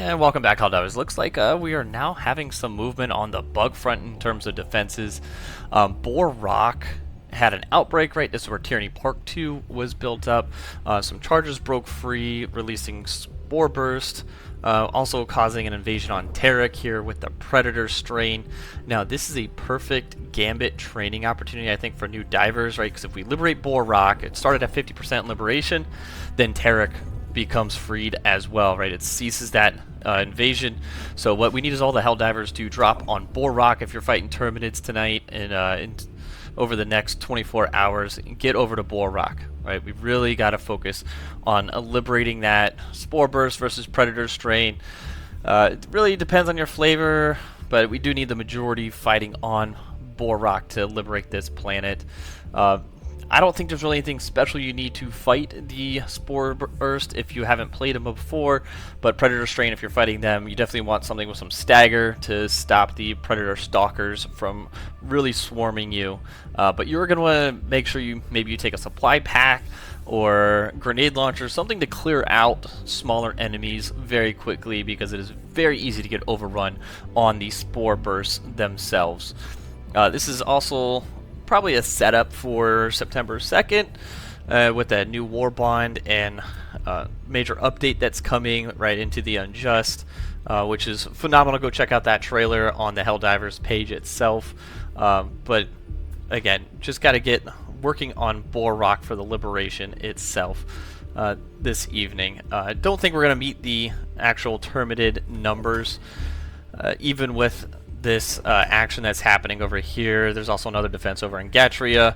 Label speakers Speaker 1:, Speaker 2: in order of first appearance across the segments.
Speaker 1: And welcome back, Helldivers. Looks like we are now having some movement on the bug front in terms of defenses. Boar Rock had an outbreak, right? This is where Tyranny Park 2 was built up. Some charges broke free, releasing Spore Burst, also causing an invasion on Terrek here with the Predator strain. Now, this is a perfect Gambit training opportunity, I think, for new divers, right? Because if we liberate Boar Rock, it started at 50% liberation, then Terrek becomes freed as well, right? It ceases that invasion. So what we need is all the Helldivers to drop on Boar Rock if you're fighting Terminids tonight and over the next 24 hours. Get over to Boar Rock, right? We really got to focus on liberating that Spore Burst versus Predator strain. It really depends on your flavor, but we do need the majority fighting on Boar Rock to liberate this planet. I don't think there's really anything special you need to fight the Spore Burst if you haven't played them before, but Predator Strain, if you're fighting them, you definitely want something with some stagger to stop the Predator Stalkers from really swarming you. But you're going to want to make sure maybe you take a supply pack or grenade launcher, something to clear out smaller enemies very quickly, because it is very easy to get overrun on the Spore Bursts themselves. This is also probably a setup for September 2nd with that new war bond and major update that's coming right into the Unjust, which is phenomenal. Go check out that trailer on the Helldivers page itself. But again, just got to get working on Boar Rock for the liberation itself this evening. I don't think we're going to meet the actual Terminid numbers, even with this action that's happening over here. There's also another defense over in Gatria,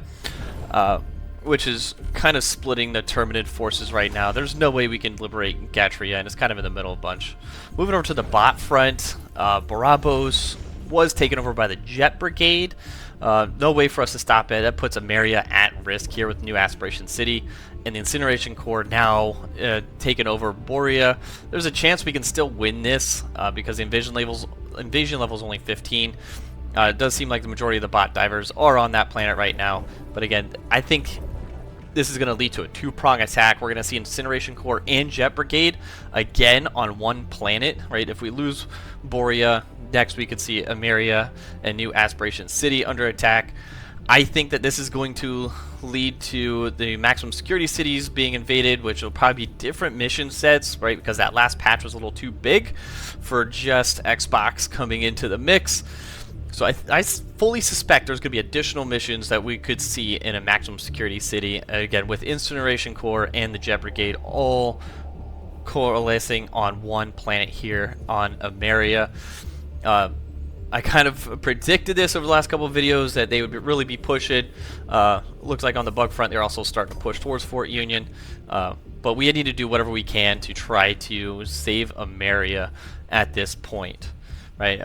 Speaker 1: which is kind of splitting the Terminid forces right now. There's no way we can liberate Gatria, and it's kind of in the middle of a bunch. Moving over to the bot front, Barabos was taken over by the Jet Brigade. No way for us to stop it. That puts Emeria at risk here with new Aspiration City, and the Incineration Core now taken over Borea. There's a chance we can still win this because the invasion level is only 15. It does seem like the majority of the bot divers are on that planet right now, but again, I think this is going to lead to a two-prong attack. We're going to see Incineration Core and Jet Brigade again on one planet, right? If we lose Borea, next we could see Emeria and new Aspiration City under attack. I think that this is going to lead to the maximum security cities being invaded, which will probably be different mission sets, right? Because that last patch was a little too big for just Xbox coming into the mix. So I fully suspect there's going to be additional missions that we could see in a maximum security city, again, with Incineration Core and the Jet Brigade all coalescing on one planet here on Emeria. I kind of predicted this over the last couple of videos that they would really be pushing. Looks like on the bug front they're also starting to push towards Fort Union. But we need to do whatever we can to try to save Emeria at this point, right?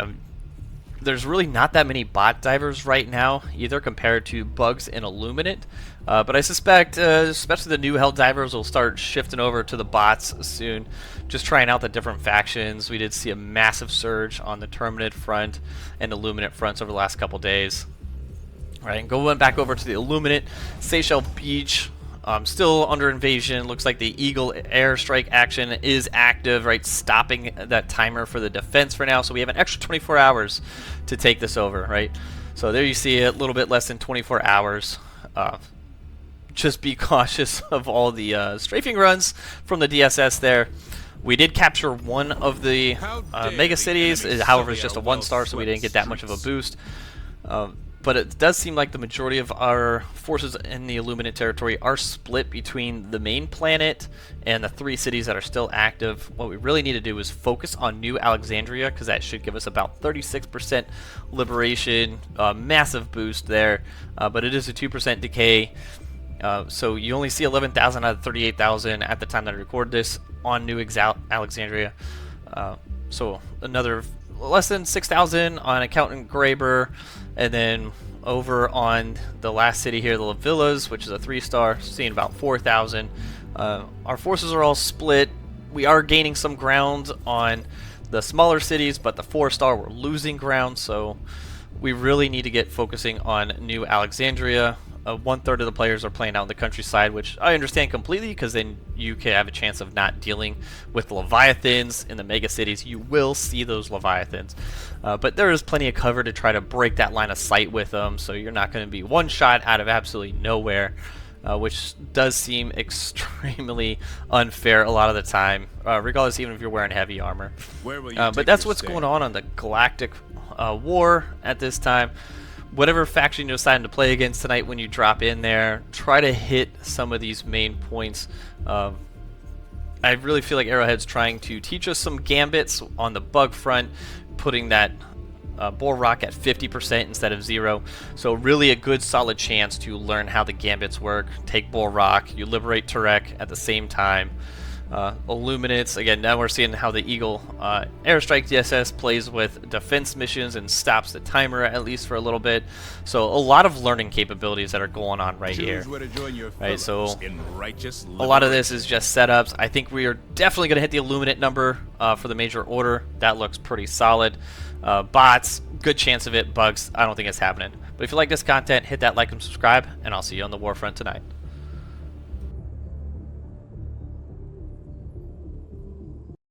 Speaker 1: There's really not that many bot divers right now either compared to bugs in Illuminate. But I suspect, especially the new Helldivers, will start shifting over to the bots soon, just trying out the different factions. We did see a massive surge on the Terminid front and Illuminate fronts over the last couple days. All right, and going back over to the Illuminate, Seyshel Beach, still under invasion. Looks like the Eagle airstrike action is active, right? Stopping that timer for the defense for now. So we have an extra 24 hours to take this over, right? So there you see it, a little bit less than 24 hours. Just be cautious of all the strafing runs from the DSS there. We did capture one of the mega cities, however it's just a 1-star, so we didn't get that much of a boost. But it does seem like the majority of our forces in the Illuminate territory are split between the main planet and the 3 cities that are still active. What we really need to do is focus on new Alexandria, because that should give us about 36% liberation, massive boost there, but it is a 2% decay. So you only see 11,000 out of 38,000 at the time that I record this on New Alexandria. So another less than 6,000 on Accountant Graber, and then over on the last city here, the Villas, which is a 3-star, seeing about 4,000. Our forces are all split. We are gaining some ground on the smaller cities, but the 4-star we're losing ground, so we really need to get focusing on New Alexandria. 1/3 of the players are playing out in the countryside, which I understand completely, because then you can have a chance of not dealing with Leviathans in the mega cities. You will see those Leviathans, but there is plenty of cover to try to break that line of sight with them, so you're not going to be one shot out of absolutely nowhere, which does seem extremely unfair a lot of the time, regardless, even if you're wearing heavy armor. But that's what's going on the Galactic War at this time. Whatever faction you're deciding to play against tonight, when you drop in there, try to hit some of these main points. I really feel like Arrowhead's trying to teach us some gambits on the bug front, putting that Boar Rock at 50% instead of 0. So really a good solid chance to learn how the gambits work. Take Boar Rock, you liberate Terrek at the same time. Illuminates, again, now we're seeing how the Eagle Airstrike DSS plays with defense missions and stops the timer at least for a little bit. So a lot of learning capabilities that are going on right here. Right, so a lot of this is just setups. I think we are definitely going to hit the Illuminate number for the major order. That looks pretty solid. Bots, good chance of it. Bugs, I don't think it's happening. But if you like this content, hit that like and subscribe, and I'll see you on the Warfront tonight.